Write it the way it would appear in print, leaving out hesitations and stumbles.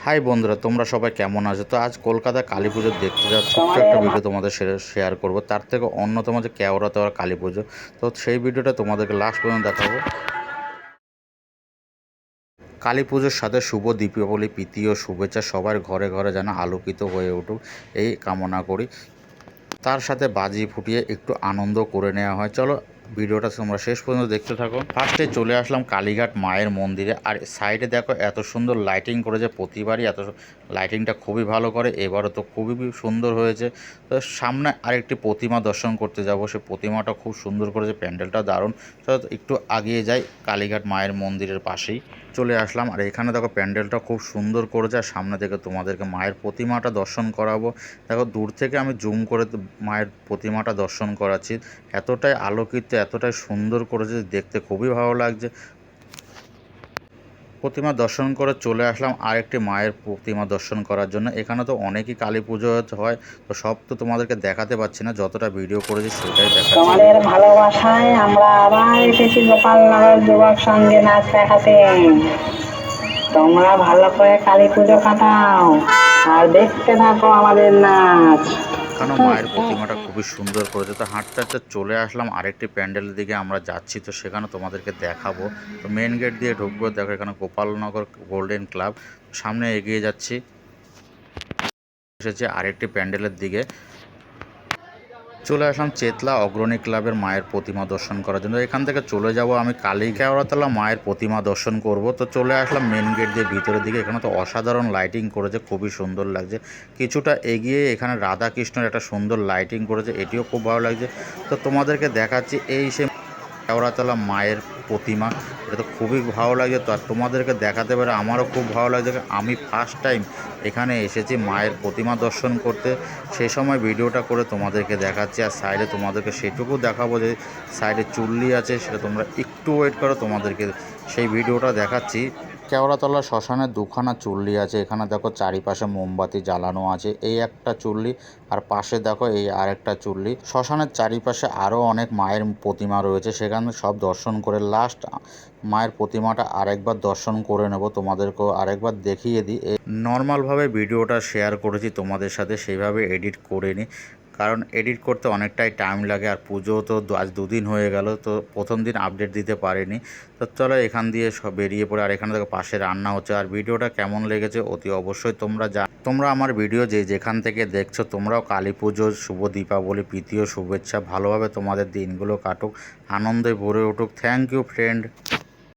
High বন্ধুরা, তোমরা সবাই কেমন আছো? তো আজ কলকাতা কালী পুজো দেখতে যাওয়ার ছোট্ট একটা ভিডিও তোমাদের শেয়ার করব। তার থেকে অন্যতম যে কেওড়া তেওড়া কালী পুজো, তো সেই ভিডিওটা তোমাদেরকে লাস্ট পর্যন্ত দেখাবো। কালী পুজোর সাথে শুভ দীপাবলি প্রীতি ও শুভেচ্ছা সবার ঘরে ঘরে যেন আলোকিত হয়ে উঠুক এই কামনা করি। তার সাথে বাজি ফুটিয়ে একটু আনন্দ করে নেওয়া হয়। চলো ভিডিওটা তোমরা শেষ পর্যন্ত দেখতে থাকো। ফার্স্টে চলে আসলাম কালীঘাট মায়ের মন্দিরে, আর সাইডে দেখো এত সুন্দর লাইটিং করেছে। প্রতিবারই এত লাইটিংটা খুবই ভালো করে, এবারও তো খুবই সুন্দর হয়েছে। তো সামনে আরেকটি প্রতিমা দর্শন করতে যাব, সে প্রতিমাটা খুব সুন্দর করেছে, প্যান্ডেলটা দারুণ। তো একটু আগিয়ে যাই, কালীঘাট মায়ের মন্দিরের পাশেই চলে আসলাম। আর এখানে দেখো প্যান্ডেলটা খুব সুন্দর করেছে, আর সামনে থেকে তোমাদেরকে মায়ের প্রতিমাটা দর্শন করাবো। দেখো দূর থেকে আমি জুম করে মায়ের প্রতিমাটা দর্শন করাচ্ছি। এতটাই আলোকিত, এতটাই সুন্দর করেছে, দেখতে খুবই ভালো লাগছে। প্রতিমা দর্শন করে চলে আসলাম আরেকটি মায়ের প্রতিমা দর্শন করার জন্য। এখানে তো অনেকই কালী পুজো হয়, তো সব তো তোমাদেরকে দেখাতে পারছি না, যতটা ভিডিও করেছি সেটাই দেখাচ্ছি। তোমাদের ভালোবাসায় আমরা আবার এসেছি গোপালনগর যুবক সঙ্গে নাচ দেখাতে। তোমরা ভালো করে কালী পুজো কাটাও আর দেখতে থাকো আমাদের নাচ। কারণ মায়ের প্রতিমাটা খুবই সুন্দর করেছে। তো হাঁটতে হাঁটতে চলে আসলাম আরেকটি প্যান্ডেলের দিকে, আমরা যাচ্ছি, তো সেখানে তোমাদেরকে দেখাবো। তো মেন গেট দিয়ে ঢুকবো, দেখো এখানে গোপালনগর গোল্ডেন ক্লাব। সামনে এগিয়ে যাচ্ছি, এসেছে আরেকটি প্যান্ডেলের দিকে। চলে আসলাম চেতলা অগ্রণী ক্লাবের মায়ের প্রতিমা দর্শন করার জন্য। এখান থেকে চলে যাব আমি কালী কেওড়াতলা মায়ের প্রতিমা দর্শন করব। তো চলে আসলাম মেন গেট দিয়ে ভিতরের দিকে। এখানে তো অসাধারণ লাইটিং করেছে, খুবই সুন্দর লাগছে। কিছুটা এগিয়ে এখানে রাধাকৃষ্ণের একটা সুন্দর লাইটিং করেছে, এটিও খুব ভালো লাগছে। তো তোমাদেরকে দেখাচ্ছি এই সে কেওড়াতলা মায়ের প্রতিমা, এটা তো খুবই ভালো লাগে। তো আর তোমাদেরকে দেখাতে পারে আমারও খুব ভালো লাগছে। আমি ফার্স্ট টাইম এখানে এসেছি মায়ের প্রতিমা দর্শন করতে, সেই সময় ভিডিওটা করে তোমাদেরকে দেখাচ্ছি। আর সাইডে তোমাদেরকে সেটুকু দেখাবো যে সাইডে চুল্লি আছে, সেটা তোমরা একটু ওয়েট করো, তোমাদেরকে সেই ভিডিওটা দেখাচ্ছি। কেওড়াতলা শ্মশানে দুখানা চুল্লি আছে। এখানে দেখো চারিপাশে মোমবাতি জ্বালানো আছে, এই একটা চুল্লি, আর পাশে দেখো এই আরেকটা চুল্লি। শ্মশানের চারিপাশে আরও অনেক মায়ের প্রতিমা রয়েছে, সেখানে সব দর্শন করে লাস্ট মায়ের প্রতিমাটা আরেকবার দর্শন করে নেব, তোমাদেরকেও আরেকবার দেখিয়ে দিই। নর্মালভাবে ভিডিওটা শেয়ার করেছি তোমাদের সাথে, সেইভাবে এডিট করিনি, কারণ এডিট করতে অনেকটাই টাইম লাগে। আর পুজো তো আজ দুদিন হয়ে গেল, তো প্রথম দিন আপডেট দিতে পারিনি। তো চলো এখান দিয়ে সব বেরিয়ে পড়ে। আর এখানে দেখো পাশে রান্না হচ্ছে। আর ভিডিওটা কেমন লেগেছে অতি অবশ্যই তোমরা আমার ভিডিও যেখান থেকে দেখছো, তোমরাও কালী পুজোর শুভ দীপাবলি প্রীতি ও শুভেচ্ছা। ভালোভাবে তোমাদের দিনগুলো কাটুক, আনন্দে ভরে উঠুক। Thank you friend.